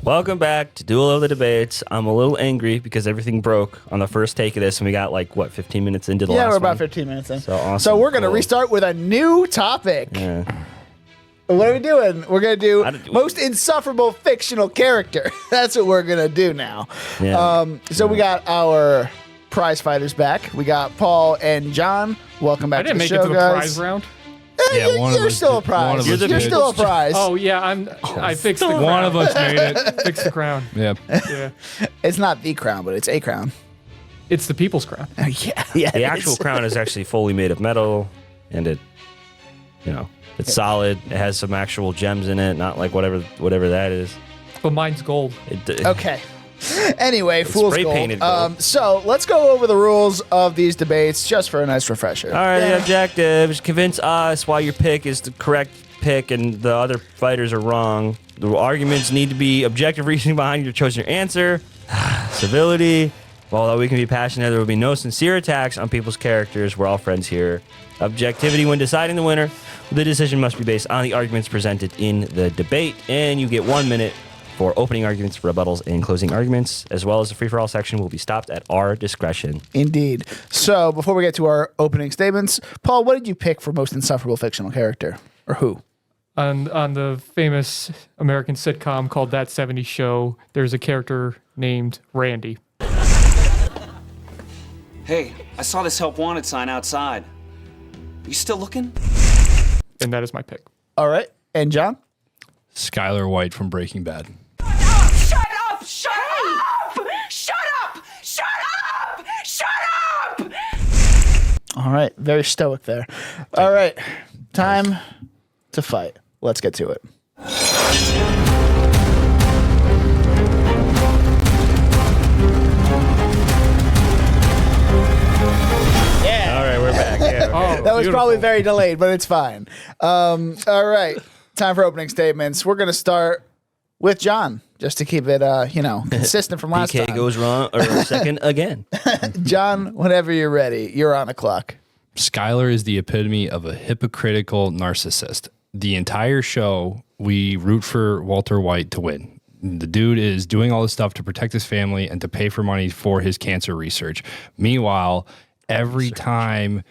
Welcome back to Duel of the Debates. I'm a little angry because everything broke on the first take of this, and we got 15 minutes into the last one. Yeah, we're about 15 minutes in. So awesome. So we're going to restart with a new topic. Yeah. What are we doing? We're going to do most insufferable fictional character. That's what we're going to do now. Yeah. We got our prize fighters back. We got Paul and John. Welcome back to the show, guys. I didn't make it to the prize round. You're still a prize. You're still a prize. Oh yeah, I fixed the crown. One of us made it. Fixed the crown. Yep. Yeah. It's not the crown, but it's a crown. It's the people's crown. Yeah. The actual crown is actually fully made of metal, and it's solid. It has some actual gems in it, not like whatever that is. But mine's gold. Okay. Anyway, fool's spray gold. painted gold. So let's go over the rules of these debates just for a nice refresher. All right, the objectives. Convince us why your pick is the correct pick and the other fighters are wrong. The arguments need to be objective reasoning behind your chosen answer. Civility. Although we can be passionate, there will be no sincere attacks on people's characters. We're all friends here. Objectivity when deciding the winner. The decision must be based on the arguments presented in the debate. And you get 1 minute for opening arguments, rebuttals, and closing arguments, as well as the free-for-all section will be stopped at our discretion. Indeed. So before we get to our opening statements, Paul, what did you pick for most insufferable fictional character? Or who? On the famous American sitcom called That 70s Show, there's a character named Randy. Hey, I saw this help wanted sign outside. You still looking? And that is my pick. All right. And John? Skyler White from Breaking Bad. Shut up! Shut up! Shut up! Shut up! Shut up! All right. Very stoic there. All right. Time to fight. Let's get to it. All right, we're back. Yeah. Oh, That was probably very delayed, but it's fine. All right. Time for opening statements. We're going to start with John, just to keep it, consistent from last PK time. goes wrong or second again. John, whenever you're ready, you're on the clock. Skyler is the epitome of a hypocritical narcissist. The entire show, we root for Walter White to win. The dude is doing all this stuff to protect his family and to pay for money for his cancer research. Meanwhile, every time...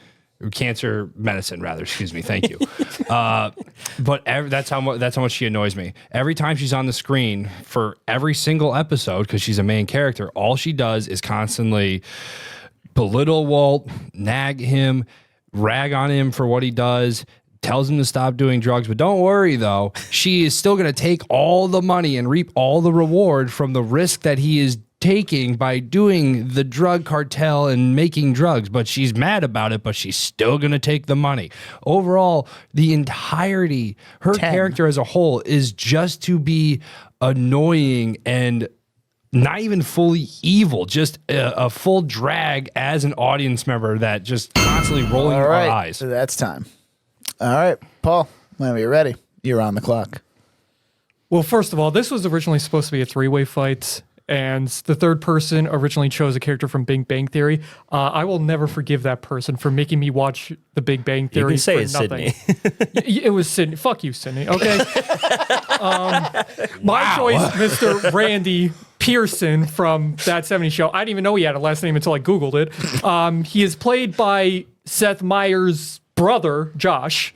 Cancer medicine, rather. Excuse me. Thank you. That's how much she annoys me. Every time she's on the screen for every single episode, because she's a main character, all she does is constantly belittle Walt, nag him, rag on him for what he does, tells him to stop doing drugs. But don't worry, though, she is still going to take all the money and reap all the reward from the risk that he is taking by doing the drug cartel and making drugs. But she's mad about it, but she's still going to take the money. Overall, the entirety, her character as a whole is just to be annoying and not even fully evil, just a full drag as an audience member that just constantly rolling our eyes. So that's time. All right, Paul, whenever you're ready, you're on the clock. Well, first of all, this was originally supposed to be a three-way fight, and the third person originally chose a character from Big Bang Theory. I will never forgive that person for making me watch the Big Bang Theory. You can say for it's nothing. Sydney. It was Sydney. Fuck you, Sydney. Okay. My choice, Mr. Randy Pearson from That 70s Show. I didn't even know he had a last name until I Googled it. He is played by Seth Meyers' brother, Josh.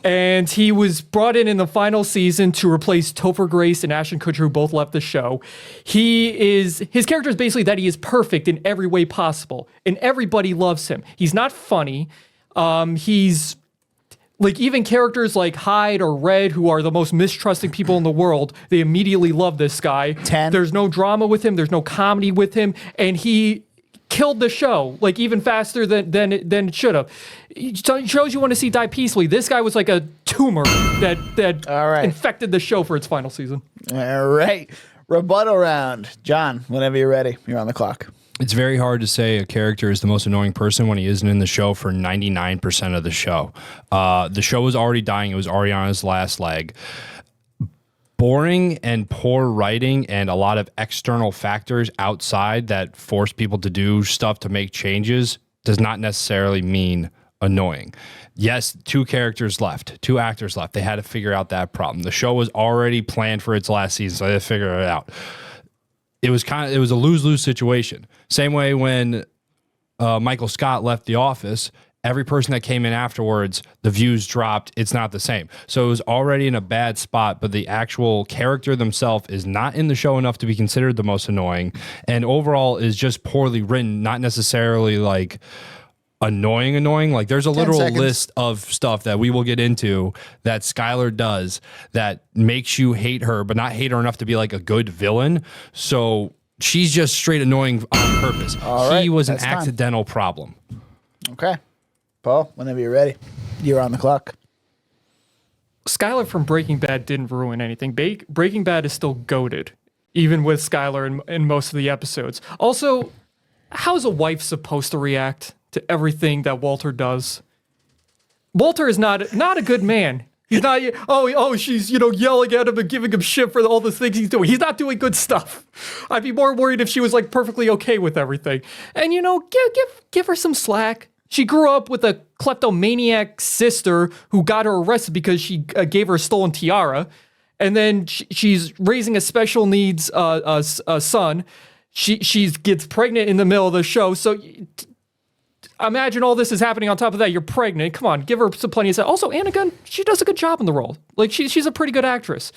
And he was brought in the final season to replace Topher Grace and Ashton Kutcher, who both left the show. His character is basically that he is perfect in every way possible, and everybody loves him. He's not funny. He's like, even characters like Hyde or Red, who are the most mistrusting people in the world, they immediately love this guy. 10. There's no drama with him. There's no comedy with him, and he killed the show, like, even faster than it should have. Shows you want to see die peacefully. This guy was like a tumor that All right. infected the show for its final season. All right. Rebuttal round. John, whenever you're ready, you're on the clock. It's very hard to say a character is the most annoying person when he isn't in the show for 99% of the show. The show was already dying. It was already on its last leg. Boring and poor writing and a lot of external factors outside that force people to do stuff to make changes does not necessarily mean annoying. Yes, 2 characters left, 2 actors left. They had to figure out that problem. The show was already planned for its last season, so they had to figure it out. It was a lose-lose situation. Same way when Michael Scott left The Office, every person that came in afterwards, the views dropped. It's not the same. So it was already in a bad spot, but the actual character themselves is not in the show enough to be considered the most annoying, and overall is just poorly written, not necessarily like annoying. Like there's a literal list of stuff that we will get into that Skyler does that makes you hate her, but not hate her enough to be like a good villain. So she's just straight annoying on purpose. He was an accidental problem. Okay. Paul, whenever you're ready, you're on the clock. Skyler from Breaking Bad didn't ruin anything. Breaking Bad is still goated, even with Skyler in most of the episodes. Also, how's a wife supposed to react to everything that Walter does? Walter is not a good man. He's not. She's yelling at him and giving him shit for all the things he's doing. He's not doing good stuff. I'd be more worried if she was like perfectly okay with everything. And give her some slack. She grew up with a kleptomaniac sister who got her arrested because she gave her a stolen tiara, and then she's raising a special needs son. She gets pregnant in the middle of the show. So imagine all this is happening on top of that. You're pregnant. Come on, give her some plenty of stuff. Also, Anna Gunn, she does a good job in the role. Like she's a pretty good actress.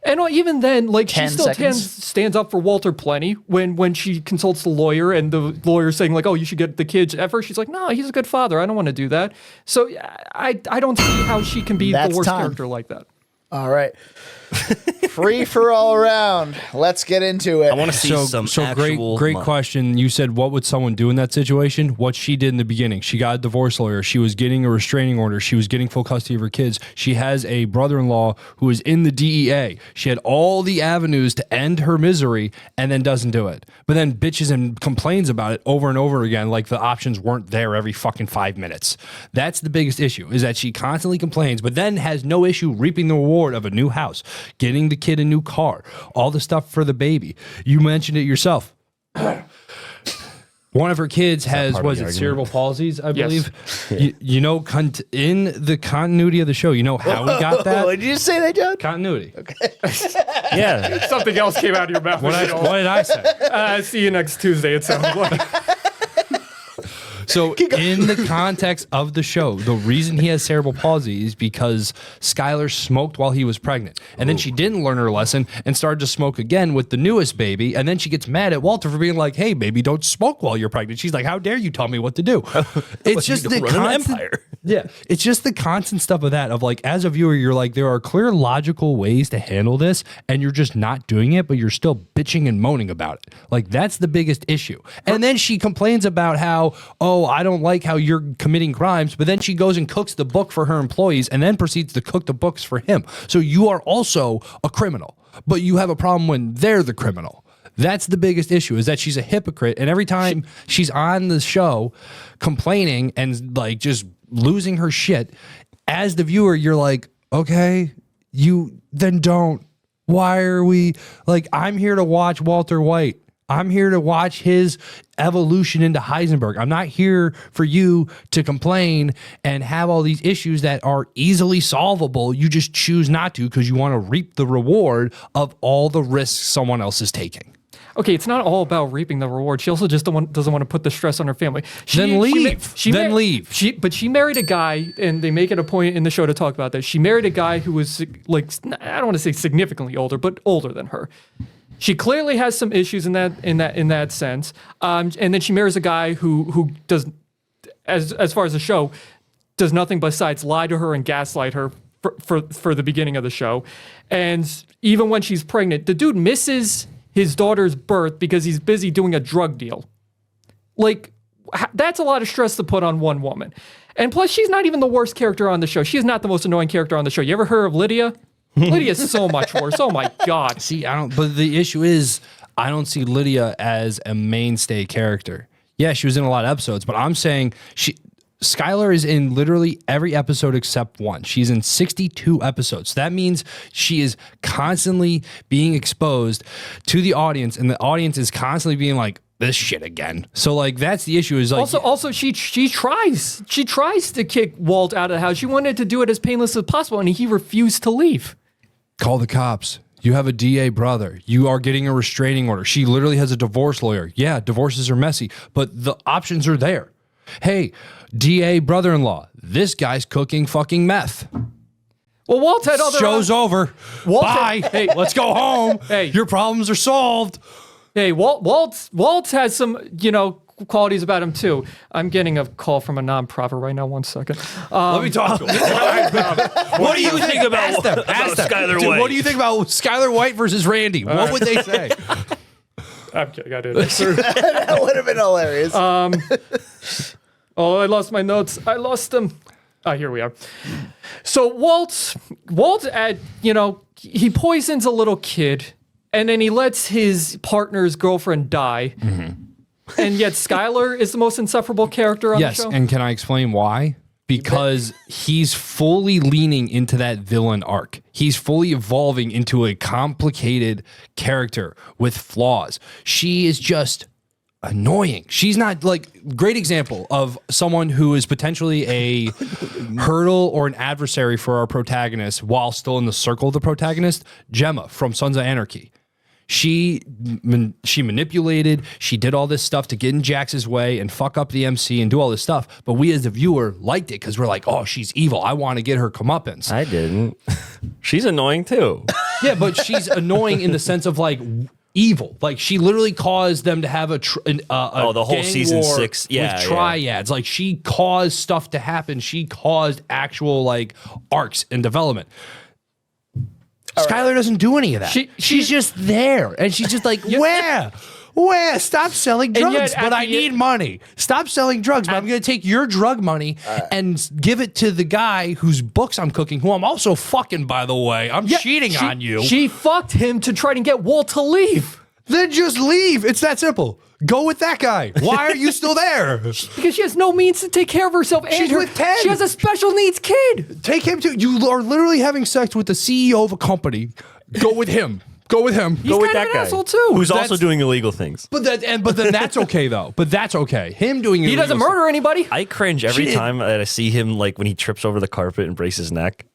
And even then, like she still stands up for Walter plenty when she consults the lawyer and the lawyer's saying like, oh, you should get the kids. At first she's like, no, he's a good father. I don't want to do that. So I don't see how she can be the worst character like that. All right. Free for all around. Let's get into it. I want to see some actual great question. You said, what would someone do in that situation? What she did in the beginning. She got a divorce lawyer. She was getting a restraining order. She was getting full custody of her kids. She has a brother-in-law who is in the DEA. She had all the avenues to end her misery and then doesn't do it. But then bitches and complains about it over and over again like the options weren't there every fucking 5 minutes. That's the biggest issue, is that she constantly complains but then has no issue reaping the reward of a new house, getting the kid a new car, all the stuff for the baby. You mentioned it yourself. One of her kids has, cerebral palsies, I believe. Yes. In the continuity of the show, you know how we got that? Did you say that, John? Continuity. Okay. Yeah. Something else came out of your mouth. What did I say? See you next Tuesday, it sounds like. So in the context of the show, the reason he has cerebral palsy is because Skyler smoked while he was pregnant. And then she didn't learn her lesson and started to smoke again with the newest baby. And then she gets mad at Walter for being like, hey, baby, don't smoke while you're pregnant. She's like, how dare you tell me what to do? It's just the constant, yeah, it's just the constant stuff of that, of like, as a viewer, you're like, there are clear logical ways to handle this and you're just not doing it, but you're still bitching and moaning about it. Like, that's the biggest issue. And then she complains about how, oh, I don't like how you're committing crimes, but then she goes and cooks the book for her employees and then proceeds to cook the books for him. So you are also a criminal, but you have a problem when they're the criminal. That's the biggest issue, is that she's a hypocrite. And every time she's on the show complaining and like just losing her shit, as the viewer, you're like, okay, you then don't. Why are we like, I'm here to watch Walter White. I'm here to watch his evolution into Heisenberg. I'm not here for you to complain and have all these issues that are easily solvable. You just choose not to because you want to reap the reward of all the risks someone else is taking. Okay, it's not all about reaping the reward. She also just doesn't want to put the stress on her family. Then leave. But she married a guy, and they make it a point in the show to talk about this. She married a guy who was like, I don't want to say significantly older, but older than her. She clearly has some issues in that sense. And then she marries a guy who does, as far as the show, does nothing besides lie to her and gaslight her for the beginning of the show. And even when she's pregnant, the dude misses his daughter's birth because he's busy doing a drug deal. Like, that's a lot of stress to put on one woman. And plus, she's not even the worst character on the show. She is not the most annoying character on the show. You ever heard of Lydia? Lydia's so much worse. Oh my God. See, but the issue is, I don't see Lydia as a mainstay character. Yeah, she was in a lot of episodes, but I'm saying Skyler is in literally every episode except one. She's in 62 episodes. That means she is constantly being exposed to the audience, and the audience is constantly being like, this shit again. So like that's the issue. Is like Also, she tries to kick Walt out of the house. She wanted to do it as painless as possible, and he refused to leave. call the cops. You have a DA brother. You are getting a restraining order. She literally has a divorce lawyer. Yeah, divorces are messy, but the options are there. Hey, DA brother-in-law, this guy's cooking fucking meth. Well, Walt had other Show's over. Walt Bye. Hey, let's go home. Hey. Your problems are solved. Hey, Walt has some, qualities about him too. I'm getting a call from a nonprofit right now. 1 second. Let me talk to him. What do you think about Skyler Dude, White? what do you think about Skyler White versus Randy? What would they say? I'm kidding. I didn't. That would have been hilarious. Oh, I lost my notes. I lost them. Here we are. So Walt, he poisons a little kid, and then he lets his partner's girlfriend die. Mm-hmm. And yet Skyler is the most insufferable character on the show? Yes, and can I explain why? Because he's fully leaning into that villain arc. He's fully evolving into a complicated character with flaws. She is just annoying. She's not great example of someone who is potentially a hurdle or an adversary for our protagonist while still in the circle of the protagonist. Gemma from Sons of Anarchy. She manipulated, she did all this stuff to get in Jax's way and fuck up the MC and do all this stuff. But we as the viewer liked it because we're like, oh, she's evil. I want to get her comeuppance. I didn't. She's annoying too. Yeah, but she's annoying in the sense of evil. Like she literally caused them to have a the whole gang season war 6. Yeah, with triads. Like she caused stuff to happen. She caused actual arcs and development. Skyler doesn't do any of that. She's just there, and she's just where? Stop selling drugs, but I need money. Stop selling drugs, but I'm going to take your drug money and give it to the guy whose books I'm cooking, who I'm also fucking, by the way. I'm cheating on you. She fucked him to try and get Walt to leave. Then just leave. It's that simple. Go with that guy. Why are you still there? Because she has no means to take care of herself. And She's with Ted. She has a special needs kid. Take him to. You are literally having sex with the CEO of a company. Go with him. Go with him. He's Go with kind that of an guy. asshole too. Who's also doing illegal things. But then that's okay though. But that's okay. Him doing He doesn't murder anybody. I cringe every time that I see him, when he trips over the carpet and breaks his neck.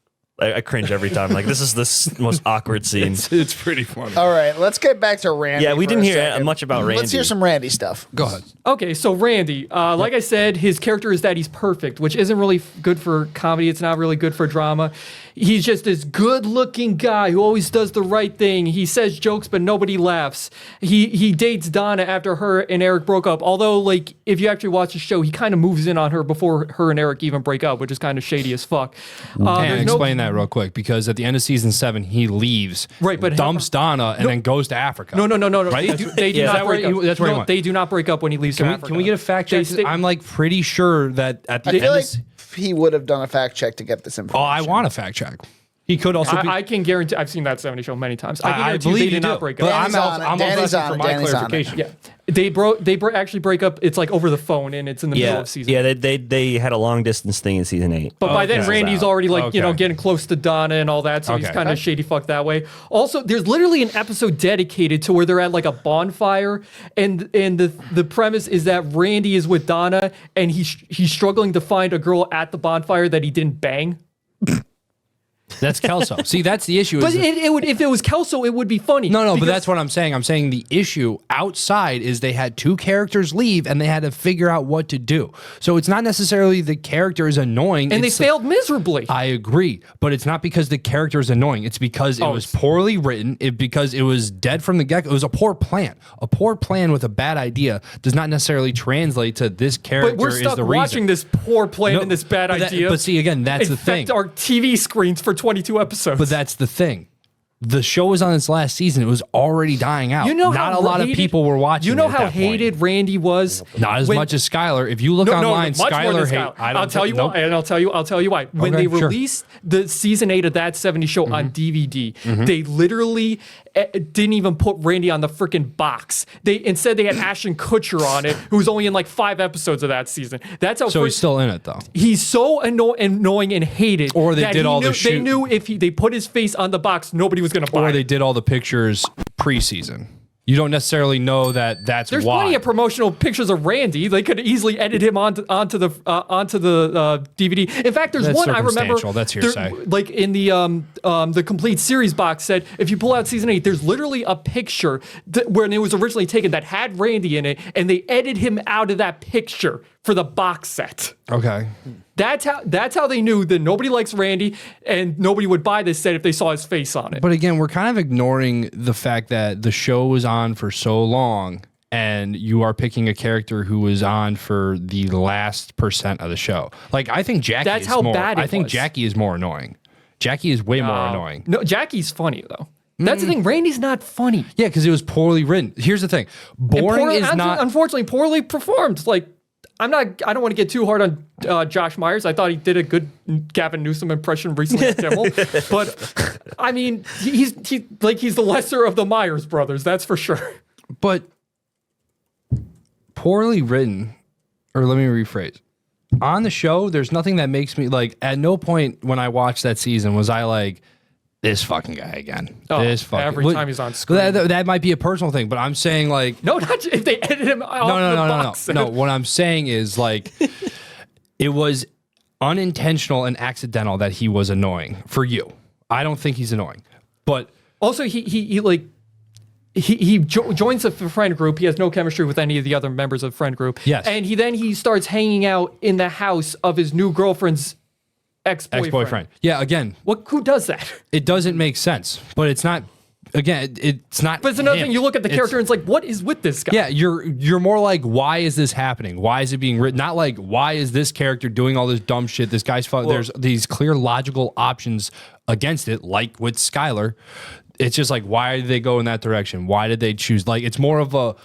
I cringe every time. This is the most awkward scene. It's pretty funny. All right, let's get back to Randy. Yeah, we for didn't a hear second. much about Randy. Let's hear some Randy stuff. Go ahead. Okay, so Randy, like I said, his character is that he's perfect, which isn't really good for comedy. It's not really good for drama. He's just this good-looking guy who always does the right thing. He says jokes, but nobody laughs. He dates Donna after her and Eric broke up. Although, if you actually watch the show, he kind of moves in on her before her and Eric even break up, which is kind of shady as fuck. And explain that real quick, because at the end of season 7, he leaves, Right, but dumps Donna, and then goes to Africa. No. Right? They do not break up. That's where he No, went. they do not break up when he leaves to Africa. Can we get a fact check? They- I'm pretty sure that at the I end feel of like he would have done a fact check to get this information. I want a fact check. He could also be. I can guarantee. I've seen that 70 show many times. I can I guarantee believe they you did do. not break But up. I'm Danny's asking on for it. my Danny's on it. clarification. Yeah, they actually break up. It's over the phone, and it's in the middle of season. Yeah, they had a long distance thing in season 8. But by then, Okay. Randy's already Okay. getting close to Donna and all that, so he's Okay. kind of shady fuck that way. Also, there's literally an episode dedicated to where they're at a bonfire, and the premise is that Randy is with Donna, and he's struggling to find a girl at the bonfire that he didn't bang. That's Kelso. See, that's the issue. But it would, if it was Kelso, it would be funny. No, but because- that's what I'm saying. I'm saying the issue outside is they had 2 characters leave and they had to figure out what to do. So it's not necessarily the character is annoying. and they failed miserably. I agree, but it's not because the character is annoying. It's because it was poorly written. Because it was dead from the get-go. It was a poor plan. A poor plan with a bad idea does not necessarily translate to this character But we're is stuck the watching reason. this poor plan No, and this bad but that- idea. but see, again, that's the infect thing. our TV screens for 22 episodes. But that's the thing. The show was on its last season. It was already dying out. not Not a lot of people were watching. You know it at how that point. hated Randy was. Not as when- much as Skyler. If you look online, much more than Skyler hate. Skyler. I don't I'll tell you nope. why, and I'll tell you why. When Okay, they sure. released the season 8 of that 70 show on DVD, they literally didn't even put Randy on the freaking box. Instead they had Ashton Kutcher on it, who was only in 5 episodes of that season. That's how. So he's still in it though. He's so annoying and hated. Or they that did he all the knew, shoot- They knew if they put his face on the box, nobody was going to buy Or it. they did all the pictures preseason. You don't necessarily know that that's There's why. plenty of promotional pictures of Randy. They could easily edit him onto the DVD. In fact, there's That's one I remember. circumstantial. That's hearsay. Like in the complete series box set, if you pull out season 8, there's literally a picture when it was originally taken that had Randy in it, and they edited him out of that picture for the box set. Okay. That's how they knew that nobody likes Randy and nobody would buy this set if they saw his face on it. But again, we're kind of ignoring the fact that the show was on for so long and you are picking a character who was on for the last percent of the show. Like, I think Jackie That's is how more, bad it I think was. Jackie is more annoying. Jackie is way more annoying. No, Jackie's funny though. That's the thing. Randy's not funny. Yeah, because it was poorly written. Here's the thing. Boring is not... Unfortunately, poorly performed. Like, I don't want to get too hard on Josh Myers. I thought he did a good Gavin Newsom impression recently at Kimmel. But, I mean, he's the lesser of the Myers brothers, that's for sure. But poorly written, or let me rephrase. On the show, there's nothing that makes me, like, at no point when I watched that season was I like, this fucking guy again. Every time he's on screen. That might be a personal thing, but I'm saying like No, not if they edit him off the box. No. What I'm saying is like it was unintentional and accidental that he was annoying for you. I don't think he's annoying, but Also, he joins the friend group. He has no chemistry with any of the other members of the friend group. Yes. And he starts hanging out in the house of his new girlfriend's ex-boyfriend. Yeah, again, Who does that? it doesn't make sense, but it's not. Again, it's not. But it's another him. thing. You look at the character and it's like, what is with this guy? Yeah, you're more like, why is this happening? Why is it being written? Not like, why is this character doing all this dumb shit? This guy's fun. There's these clear logical options against it, like with Skyler. It's just like, why did they go in that direction? Why did they choose? Like, it's more of a,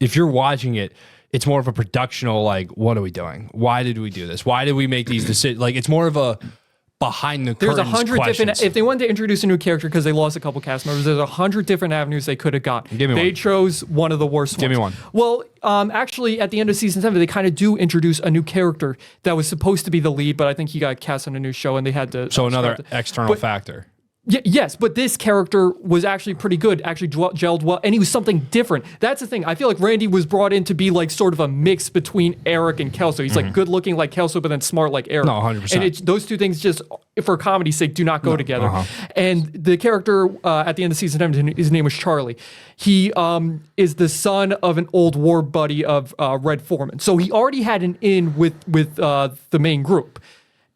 if you're watching it, it's more of a productional, like, what are we doing? Why did we do this? Why did we make these decisions? Like, it's more of a behind the curtains There's 100 questions. different. If they wanted to introduce a new character because they lost a couple cast members, there's 100 different avenues they could have gone. Give me They one. chose one of the worst. Give me ones. one. Well, actually, at the end of season 7, they kind of do introduce a new character that was supposed to be the lead, but I think he got cast on a new show and they had to. So another scrap it. external factor. Yes, but this character was actually pretty good, actually gelled well, and he was something different. That's the thing. I feel like Randy was brought in to be like sort of a mix between Eric and Kelso. He's like good looking like Kelso, but then smart like Eric. No, 100%. And those two things just, for comedy's sake, do not go together. And the character at the end of season 7, his name was Charlie. He is the son of an old war buddy of Red Foreman. So he already had an in with the main group.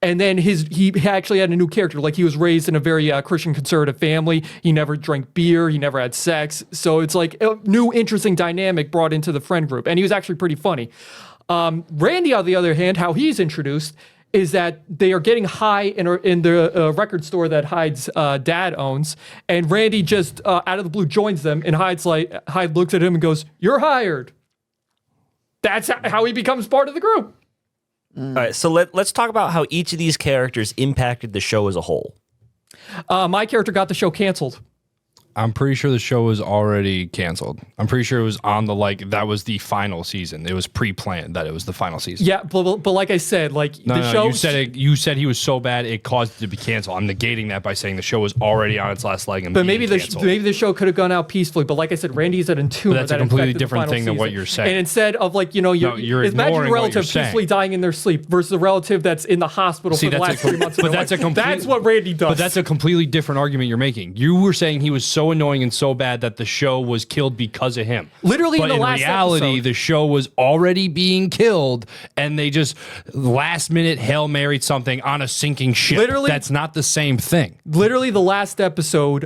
And then he actually had a new character. Like, he was raised in a very Christian conservative family. He never drank beer. He never had sex. So it's like a new interesting dynamic brought into the friend group. And he was actually pretty funny. Randy, on the other hand, how he's introduced is that they are getting high in the record store that Hyde's dad owns. And Randy just out of the blue joins them. And Hyde looks at him and goes, "You're hired." That's how he becomes part of the group. All right, so let's talk about how each of these characters impacted the show as a whole. My character got the show canceled. I'm pretty sure the show was already canceled. I'm pretty sure it was on the, like, that was the final season. It was pre-planned that it was the final season. Yeah, but like I said, like the show. You said he was so bad it caused it to be canceled. I'm negating that by saying the show was already on its last leg and But maybe canceled. the show could have gone out peacefully. But like I said, Randy's at a tumor. But that's a that completely infected the different final thing than what season. you're saying. And instead of like, you're ignoring imagine what your you're relative saying. peacefully dying in their sleep versus a relative that's in the hospital for the last 3 months. But that's that's what Randy does. But that's a completely different argument you're making. You were saying he was so annoying and so bad that the show was killed because of him. Literally but in the last reality, episode. the show was already being killed, and they just last minute Hail Married something on a sinking ship. Literally- that's not the same thing. Literally, the last episode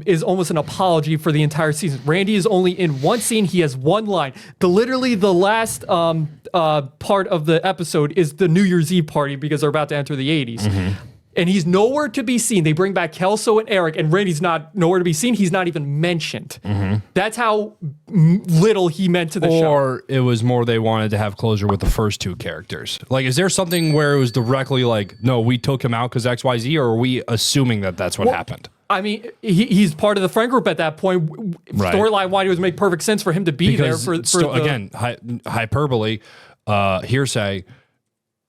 is almost an apology for the entire season. Randy is only in one scene. He has one line. The last part of the episode is the New Year's Eve party because they're about to enter the 80s. And he's nowhere to be seen. They bring back Kelso and Eric, and Randy's not nowhere to be seen. He's not even mentioned. That's how little he meant to the show. Or it was more they wanted to have closure with the first two characters. Like, is there something where it was directly like, no, we took him out because XYZ, or are we assuming that that's what happened? I mean, he's part of the friend group at that point. Right. Storyline-wise, it would make perfect sense for him to be Because there for hyperbole, hearsay.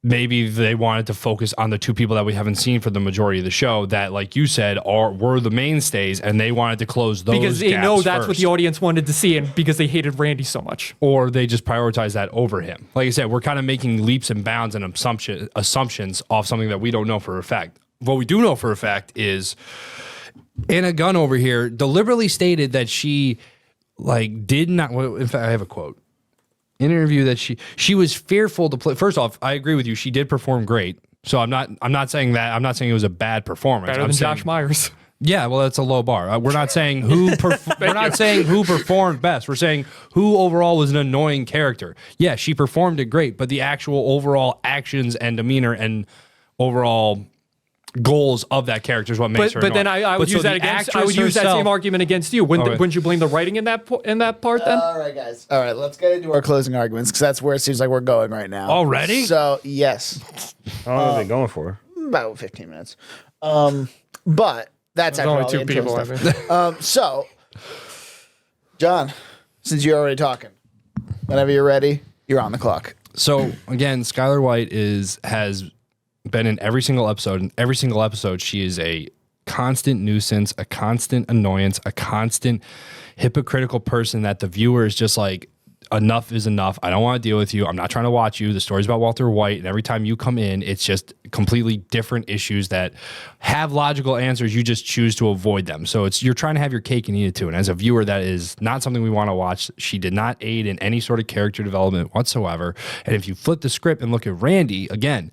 maybe they wanted to focus on the two people that we haven't seen for the majority of the show that, like you said, were the mainstays, and they wanted to close those because they gaps know that's what first. the audience wanted to see, and because they hated Randy so much. Or they just prioritize that over him. Like I said, we're kind of making leaps and bounds and assumptions off something that we don't know for a fact. What we do know for a fact is Anna Gunn over here deliberately stated that she did not. Well, in fact, I have a quote. In an interview that she was fearful to play. First off, I agree with you. She did perform great. So I'm not saying that. I'm not saying it was a bad performance. Better than Josh Myers. Yeah, well, that's a low bar. We're not saying who performed best. We're saying who overall was an annoying character. Yeah, she performed it great, but the actual overall actions and demeanor and overall goals of that character is what makes her. But annoying. then I would use that against. I would use that same argument against you. Wouldn't you blame the writing in that part then? All right, guys. All right, let's get into our closing arguments because that's where it seems like we're going right now. Already? So yes, How long have they going for? about 15 minutes. But that's There's after only all two the intro people. stuff. So, John, since you're already talking, whenever you're ready, you're on the clock. So again, Skyler White has been in every single episode. In every single episode, she is a constant nuisance, a constant annoyance, a constant hypocritical person that the viewer is just like, enough is enough. I don't want to deal with you. I'm not trying to watch you. The story's about Walter White, and every time you come in, it's just completely different issues that have logical answers. You just choose to avoid them. So you're trying to have your cake and eat it too. And as a viewer, that is not something we want to watch. She did not aid in any sort of character development whatsoever. And if you flip the script and look at Randy, again,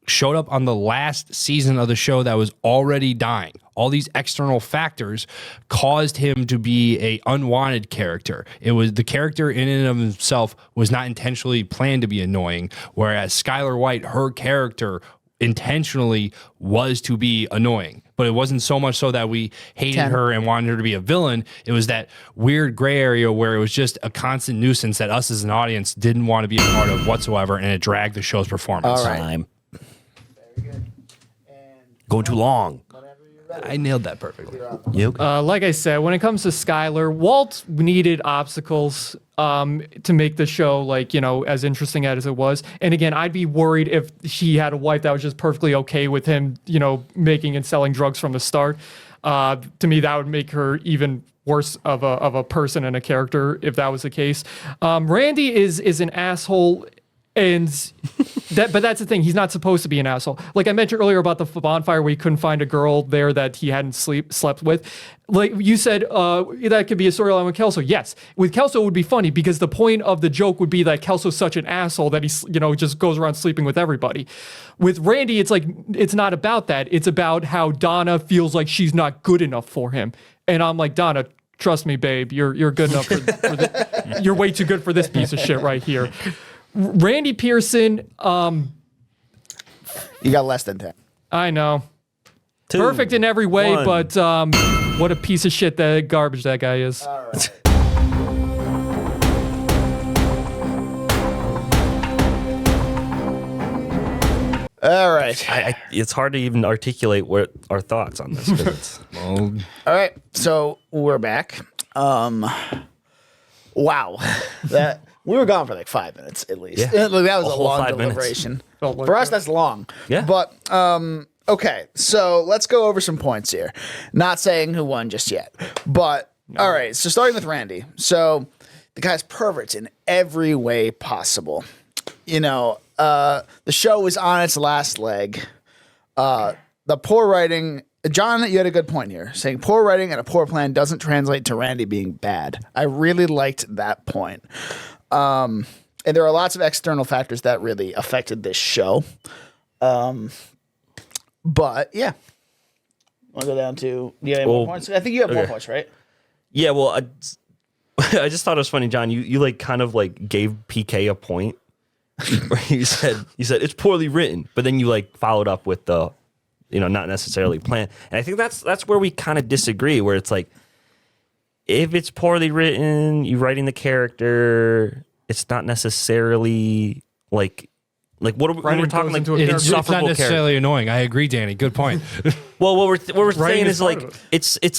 showed up on the last season of the show that was already dying. All these external factors caused him to be a unwanted character. It was the character in and of himself was not intentionally planned to be annoying, whereas Skyler White, her character intentionally was to be annoying. But it wasn't so much so that we hated her and wanted her to be a villain. It was that weird gray area where it was just a constant nuisance that us as an audience didn't want to be a part of whatsoever, and it dragged the show's performance. All right. Time. Going too long. I nailed that perfectly. Like I said, when it comes to Skyler, Walt needed obstacles to make the show as interesting as it was. And again, I'd be worried if she had a wife that was just perfectly okay with him, making and selling drugs from the start. To me, that would make her even worse of a person and a character if that was the case. Randy is an asshole. But that's the thing. He's not supposed to be an asshole. Like I mentioned earlier about the bonfire where he couldn't find a girl there that he hadn't slept with. Like you said, that could be a storyline with Kelso. Yes. With Kelso, it would be funny because the point of the joke would be that Kelso's such an asshole that he's, just goes around sleeping with everybody. With Randy, it's like, it's not about that. It's about how Donna feels like she's not good enough for him. And I'm like, Donna, trust me, babe, you're good enough you're way too good for this piece of shit right here. Randy Pearson, You got less than 10. I know. 2, Perfect in every way, 1. but what a piece of shit that garbage that guy is. All right. All right. It's hard to even articulate what our thoughts on this. 'Cause it's, All right. So we're back. Wow. That we were gone for like 5 minutes at least. Yeah. Look, that was A a whole long 5 minutes. deliberation. Felt like For us, that. that's long. Yeah. But okay. So let's go over some points here. Not saying who won just yet. But all right. So starting with Randy. So the guy's perverts in every way possible. The show is on its last leg. The poor writing. John, you had a good point here, saying poor writing and a poor plan doesn't translate to Randy being bad. I really liked that point. And there are lots of external factors that really affected this show. But yeah. Want to go down to, do you have more points? I think you have more points, right? yeah, well, I just thought it was funny, John. You kind of gave PK a point. Where you said it's poorly written, but then you followed up with the, not necessarily planned. And I think that's where we kind of disagree. Where it's like, if it's poorly written, you writing the character, it's not necessarily like what are we, when we're talking into a like character. It's not insufferable necessarily character. annoying. I agree, Danny. Good point. Well, what we're saying is is part of it. it's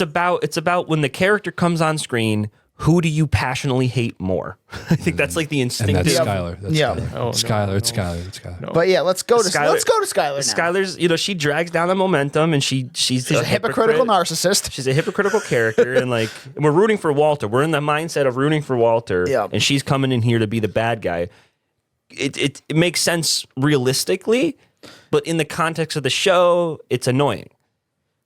about when the character comes on screen, who do you passionately hate more? I think that's like the And instinctive. that's Skyler. That's Yeah. Skyler. Oh, no, Skyler. It's no. Skyler. It's Skyler. But yeah, let's go to Skyler now. Skyler. Skyler's, she drags down the momentum, and she's a hypocritical narcissist. She's a hypocritical character, and like we're rooting for Walter. We're in the mindset of rooting for Walter, Yeah. and she's coming in here to be the bad guy. It makes sense realistically, but in the context of the show, it's annoying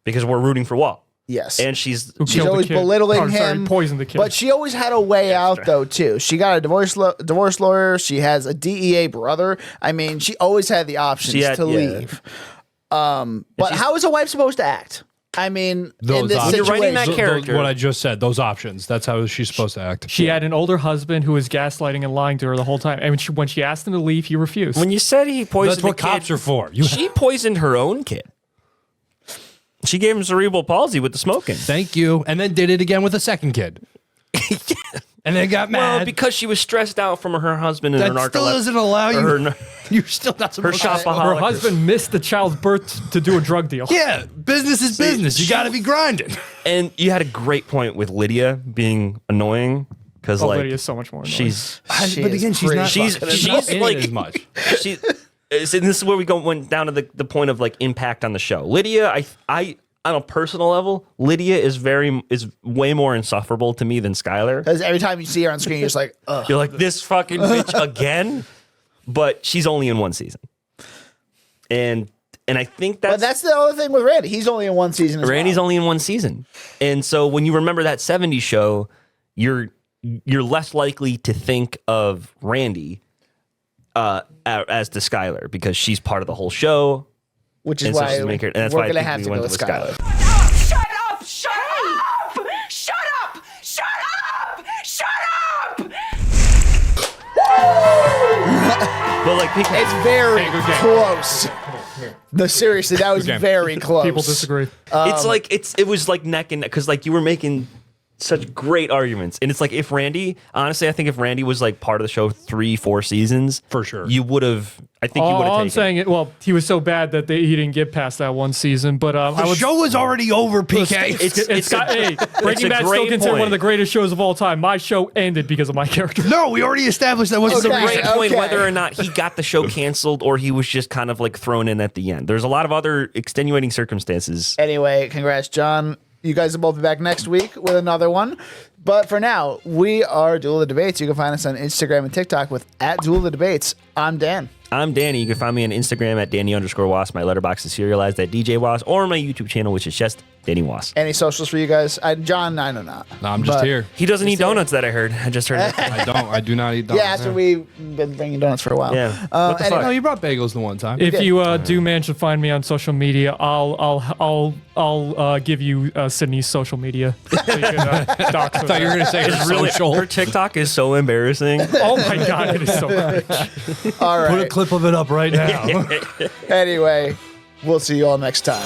because we're rooting for Walt. Yes. And she's Who She's killed the always kid. belittling Oh, sorry, him. poisoned the kid. But she always had a way out, though, too. She got a divorce lawyer. She has a DEA brother. I mean, she always had the options to leave. But how is a wife supposed to act? I mean, in this options. You're writing that situation. character. What I just said, those options. That's how she's supposed to act. She had an older husband who was gaslighting and lying to her the whole time. And when she asked him to leave, he refused. when you said he poisoned That's what the kid, cops are for. she poisoned her own kid. She gave him cerebral palsy with the smoking. Thank you. And then did it again with a second kid. And then got mad. Well, because she was stressed out from her husband and that her still doesn't allow you. her You're still not her supposed to. shopaholic. her husband missed the child's birth to do a drug deal. Yeah, business is business. You got to be grinding. And you had a great point with Lydia being annoying because like Lydia's so much more annoying. she's She but is again, she's pretty not. she's fucking she's not in it like as much. she. And this is where we went down to the point of like impact on the show. Lydia, I on a personal level, Lydia is way more insufferable to me than Skyler. Because every time you see her on screen, you're just like, ugh. You're like, this fucking bitch again, but she's only in one season, and I think But that's the other thing with Randy. He's only in one season as Randy's well. only in one season, and so when you remember that '70s show, you're less likely to think of Randy as to Skyler because she's part of the whole show. Which is And so why she's making- and that's we're why I going to think have we to went go with with Skyler. Shut up! Shut up! Shut up! Shut up! Shut up! But like, It's very close. No, seriously, that was very close. People disagree. it's like it was like neck and neck because like you were making such great arguments, and it's like if Randy, honestly, I think if Randy was like part of the show 3-4 seasons For sure. you would have. I think you would have All taken. I'm saying, well, he was so bad that he didn't get past that one season. But I The would. show was already over, PK. It's got, hey, a Breaking Bad still great considered one of point. the greatest shows of all time. My show ended because of my character. No, we already established that wasn't It's a Okay, great point okay. whether or not he got the show canceled or he was just kind of like thrown in at the end. There's a lot of other extenuating circumstances. Anyway, congrats, John. You guys will both be back next week with another one. But for now, we are Duel the Debates. You can find us on Instagram and TikTok with @DuelTheDebates. I'm Dan. I'm Danny. You can find me on Instagram at Danny_Was. My letterbox is serialized at DJ Was, or my YouTube channel, which is just Danny Was. Any socials for you guys? John, I know not. No, I'm just But- here. He doesn't eat donuts that I heard. I just heard it. I do not eat donuts. Yeah, after we've been bringing donuts for a while. Yeah. What the anyway, fuck? No, you brought bagels the one time. If you do manage to find me on social media, I'll give you Sydney's social media. So you can, dox her I thought you were there. going to say it's Really, social. her TikTok is so embarrassing. Oh my god, it is so cringe. all Put a right. clip of it up right now. Anyway, we'll see you all next time.